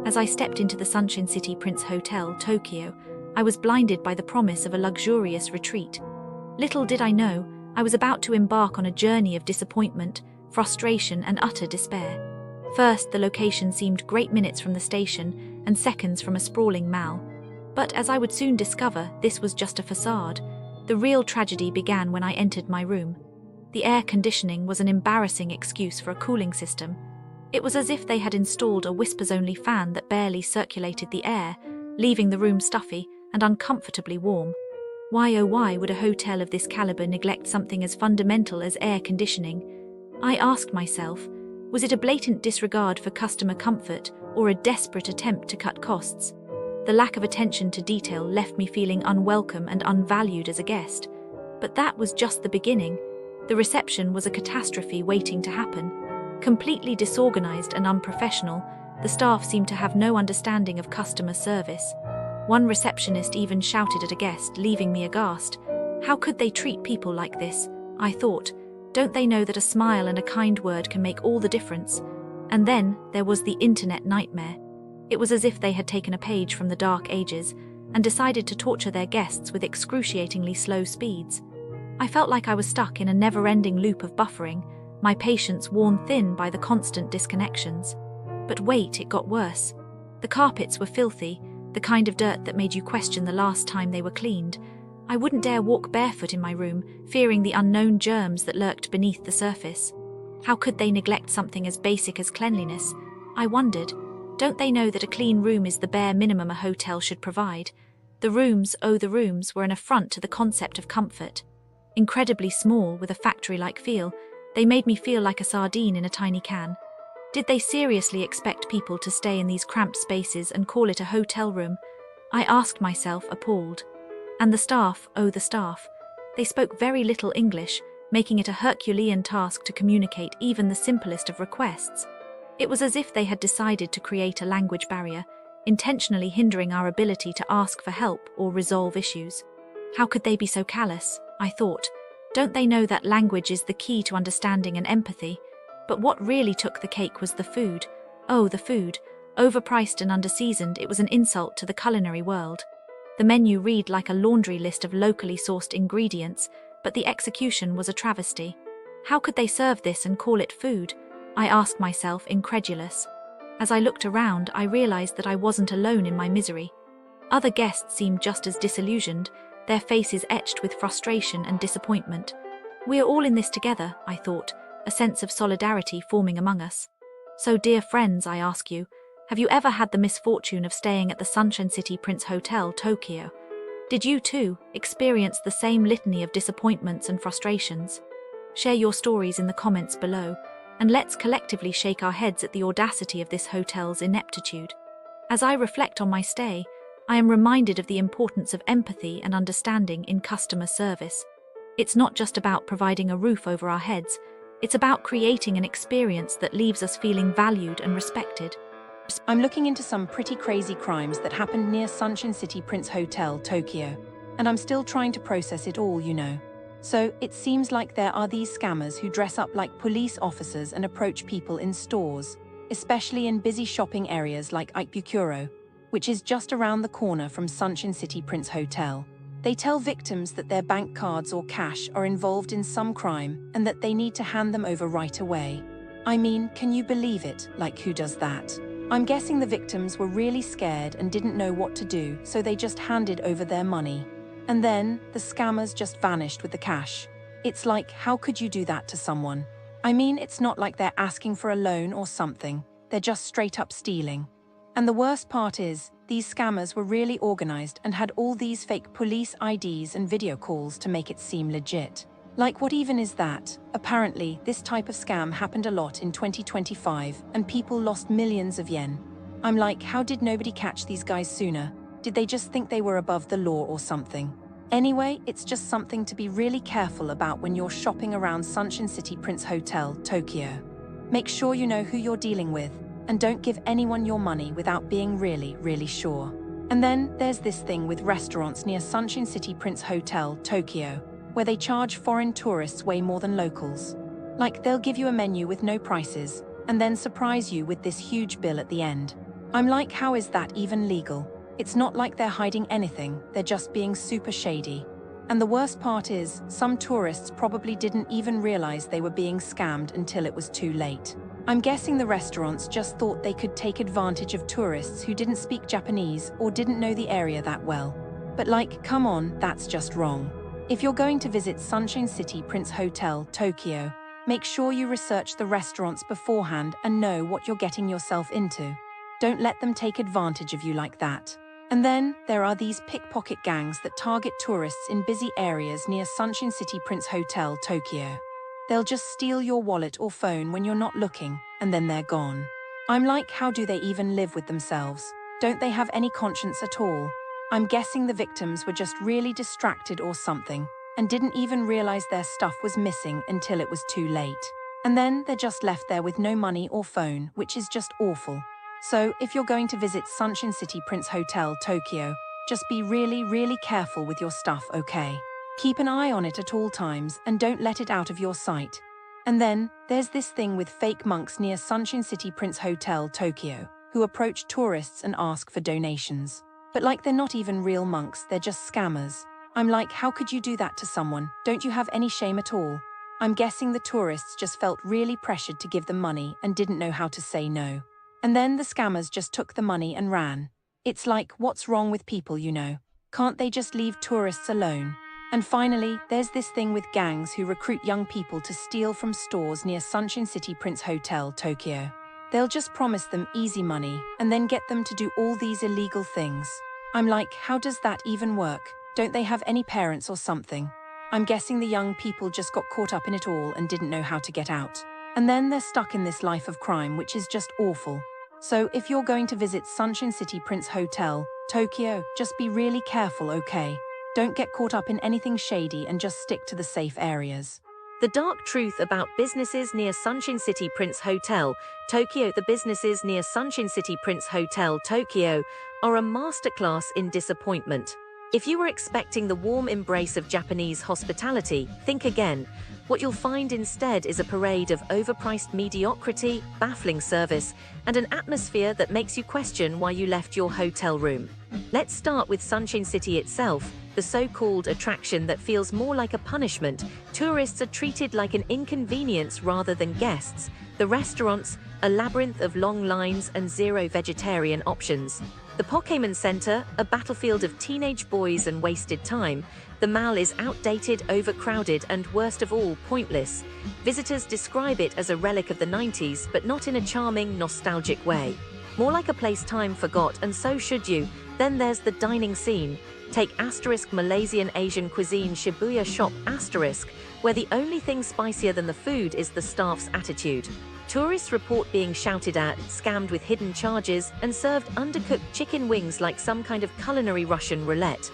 As I stepped into the Sunshine City Prince Hotel, Tokyo, I was blinded by the promise of a luxurious retreat. Little did I know, I was about to embark on a journey of disappointment, frustration, and utter despair. First, the location seemed great minutes from the station and seconds from a sprawling mall. But as I would soon discover, this was just a facade. The real tragedy began when I entered my room. The air conditioning was an embarrassing excuse for a cooling system. It was as if they had installed a whispers-only fan that barely circulated the air, leaving the room stuffy and uncomfortably warm. Why oh why would a hotel of this caliber neglect something as fundamental as air conditioning? I asked myself, was it a blatant disregard for customer comfort or a desperate attempt to cut costs? The lack of attention to detail left me feeling unwelcome and unvalued as a guest. But that was just the beginning. The reception was a catastrophe waiting to happen. Completely disorganized and unprofessional, the staff seemed to have no understanding of customer service. One receptionist even shouted at a guest, leaving me aghast. How could they treat people like this? I thought. Don't they know that a smile and a kind word can make all the difference? And then there was the internet nightmare. It was as if they had taken a page from the dark ages and decided to torture their guests with excruciatingly slow speeds. I felt like I was stuck in a never-ending loop of buffering, my patience worn thin by the constant disconnections. But wait, it got worse. The carpets were filthy, the kind of dirt that made you question the last time they were cleaned. I wouldn't dare walk barefoot in my room, fearing the unknown germs that lurked beneath the surface. How could they neglect something as basic as cleanliness? I wondered. Don't they know that a clean room is the bare minimum a hotel should provide? The rooms were an affront to the concept of comfort. Incredibly small, with a factory-like feel, they made me feel like a sardine in a tiny can. Did they seriously expect people to stay in these cramped spaces and call it a hotel room? I asked myself, appalled. And the staff, they spoke very little English, making it a Herculean task to communicate even the simplest of requests. It was as if they had decided to create a language barrier, intentionally hindering our ability to ask for help or resolve issues. How could they be so callous? I thought. Don't they know that language is the key to understanding and empathy? But what really took the cake was the food. Oh, the food. Overpriced and underseasoned, it was an insult to the culinary world. The menu read like a laundry list of locally sourced ingredients, but the execution was a travesty. How could they serve this and call it food? I asked myself, incredulous. As I looked around, I realized that I wasn't alone in my misery. Other guests seemed just as disillusioned, their faces etched with frustration and disappointment. We're all in this together, I thought, a sense of solidarity forming among us. So, dear friends, I ask you, have you ever had the misfortune of staying at the Sunshine City Prince Hotel, Tokyo? Did you too experience the same litany of disappointments and frustrations? Share your stories in the comments below, and let's collectively shake our heads at the audacity of this hotel's ineptitude. As I reflect on my stay, I am reminded of the importance of empathy and understanding in customer service. It's not just about providing a roof over our heads, it's about creating an experience that leaves us feeling valued and respected. I'm looking into some pretty crazy crimes that happened near Sunshine City Prince Hotel, Tokyo, and I'm still trying to process it all, you know. So, it seems like there are these scammers who dress up like police officers and approach people in stores, especially in busy shopping areas like Ikebukuro, which is just around the corner from Sunshine City Prince Hotel. They tell victims that their bank cards or cash are involved in some crime and that they need to hand them over right away. I mean, can you believe it? Like, who does that? I'm guessing the victims were really scared and didn't know what to do, so they just handed over their money. And then, the scammers just vanished with the cash. It's like, how could you do that to someone? I mean, it's not like they're asking for a loan or something. They're just straight up stealing. And the worst part is, these scammers were really organized and had all these fake police IDs and video calls to make it seem legit. Like, what even is that? Apparently, this type of scam happened a lot in 2025 and people lost millions of yen. I'm like, how did nobody catch these guys sooner? Did they just think they were above the law or something? Anyway, it's just something to be really careful about when you're shopping around Sunshine City Prince Hotel, Tokyo. Make sure you know who you're dealing with, and don't give anyone your money without being really sure. And then, there's this thing with restaurants near Sunshine City Prince Hotel, Tokyo, where they charge foreign tourists way more than locals. Like they'll give you a menu with no prices, and then surprise you with this huge bill at the end. I'm like, how is that even legal? It's not like they're hiding anything, they're just being super shady. And the worst part is, some tourists probably didn't even realize they were being scammed until it was too late. I'm guessing the restaurants just thought they could take advantage of tourists who didn't speak Japanese or didn't know the area that well. But like, come on, that's just wrong. If you're going to visit Sunshine City Prince Hotel, Tokyo, make sure you research the restaurants beforehand and know what you're getting yourself into. Don't let them take advantage of you like that. And then, there are these pickpocket gangs that target tourists in busy areas near Sunshine City Prince Hotel, Tokyo. They'll just steal your wallet or phone when you're not looking, and then they're gone. I'm like, how do they even live with themselves? Don't they have any conscience at all? I'm guessing the victims were just really distracted or something, and didn't even realize their stuff was missing until it was too late. And then they're just left there with no money or phone, which is just awful. So, if you're going to visit Sunshine City Prince Hotel, Tokyo, just be really careful with your stuff, okay? Keep an eye on it at all times and don't let it out of your sight. And then, there's this thing with fake monks near Sunshine City Prince Hotel, Tokyo, who approach tourists and ask for donations. But like they're not even real monks, they're just scammers. I'm like, how could you do that to someone? Don't you have any shame at all? I'm guessing the tourists just felt really pressured to give them money and didn't know how to say no. And then the scammers just took the money and ran. It's like, what's wrong with people, you know? Can't they just leave tourists alone? And finally, there's this thing with gangs who recruit young people to steal from stores near Sunshine City Prince Hotel, Tokyo. They'll just promise them easy money and then get them to do all these illegal things. I'm like, how does that even work? Don't they have any parents or something? I'm guessing the young people just got caught up in it all and didn't know how to get out. And then they're stuck in this life of crime, which is just awful. So if you're going to visit Sunshine City Prince Hotel, Tokyo, just be really careful, okay? Don't get caught up in anything shady and just stick to the safe areas. The dark truth about businesses near Sunshine City Prince Hotel, Tokyo. The businesses near Sunshine City Prince Hotel, Tokyo, are a masterclass in disappointment. If you were expecting the warm embrace of Japanese hospitality, think again. What you'll find instead is a parade of overpriced mediocrity, baffling service, and an atmosphere that makes you question why you left your hotel room. Let's start with Sunshine City itself, the so-called attraction that feels more like a punishment. Tourists are treated like an inconvenience rather than guests. The restaurants, a labyrinth of long lines and zero vegetarian options. The Pokémon Center, a battlefield of teenage boys and wasted time. The mall is outdated, overcrowded, and worst of all, pointless. Visitors describe it as a relic of the 90s, but not in a charming, nostalgic way. More like a place time forgot, and so should you. Then there's the dining scene. Take * Malaysian Asian cuisine Shibuya shop *, where the only thing spicier than the food is the staff's attitude. Tourists report being shouted at, scammed with hidden charges, and served undercooked chicken wings like some kind of culinary Russian roulette.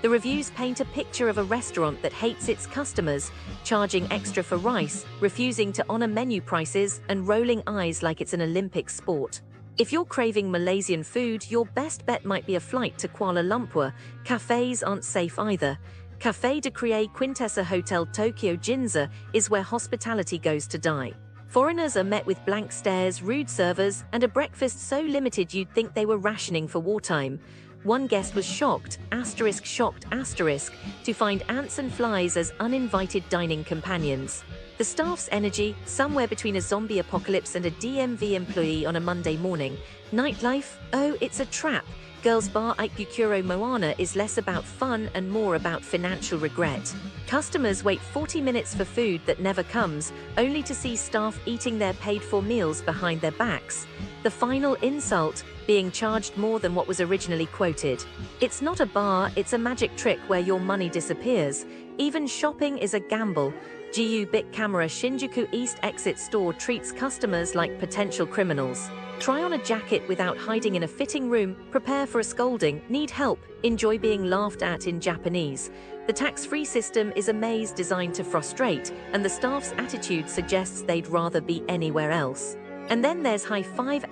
The reviews paint a picture of a restaurant that hates its customers, charging extra for rice, refusing to honor menu prices, and rolling eyes like it's an Olympic sport. If you're craving Malaysian food, your best bet might be a flight to Kuala Lumpur. Cafes aren't safe either. Café de Créer Quintessa Hotel Tokyo Ginza is where hospitality goes to die. Foreigners are met with blank stares, rude servers, and a breakfast so limited you'd think they were rationing for wartime. One guest was shocked to find ants and flies as uninvited dining companions. The staff's energy, somewhere between a zombie apocalypse and a DMV employee on a Monday morning. Nightlife? Oh, it's a trap. Girls' bar Ikebukuro Moana is less about fun and more about financial regret. Customers wait 40 minutes for food that never comes, only to see staff eating their paid-for meals behind their backs. The final insult, being charged more than what was originally quoted. It's not a bar, it's a magic trick where your money disappears. Even shopping is a gamble. GU Bic Camera Shinjuku East Exit Store treats customers like potential criminals. Try on a jacket without hiding in a fitting room, prepare for a scolding, need help, enjoy being laughed at in Japanese. The tax-free system is a maze designed to frustrate, and the staff's attitude suggests they'd rather be anywhere else. And then there's High Five *,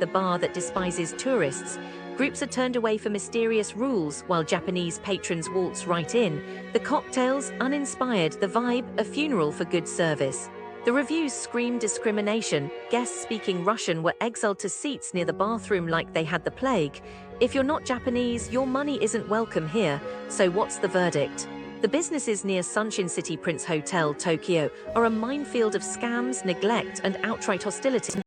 the bar that despises tourists. Groups are turned away for mysterious rules, while Japanese patrons waltz right in. The cocktails, uninspired. The vibe, a funeral for good service. The reviews scream discrimination. Guests speaking Russian were exiled to seats near the bathroom like they had the plague. If you're not Japanese, your money isn't welcome here. So what's the verdict? The businesses near Sunshine City Prince Hotel, Tokyo, are a minefield of scams, neglect, and outright hostility.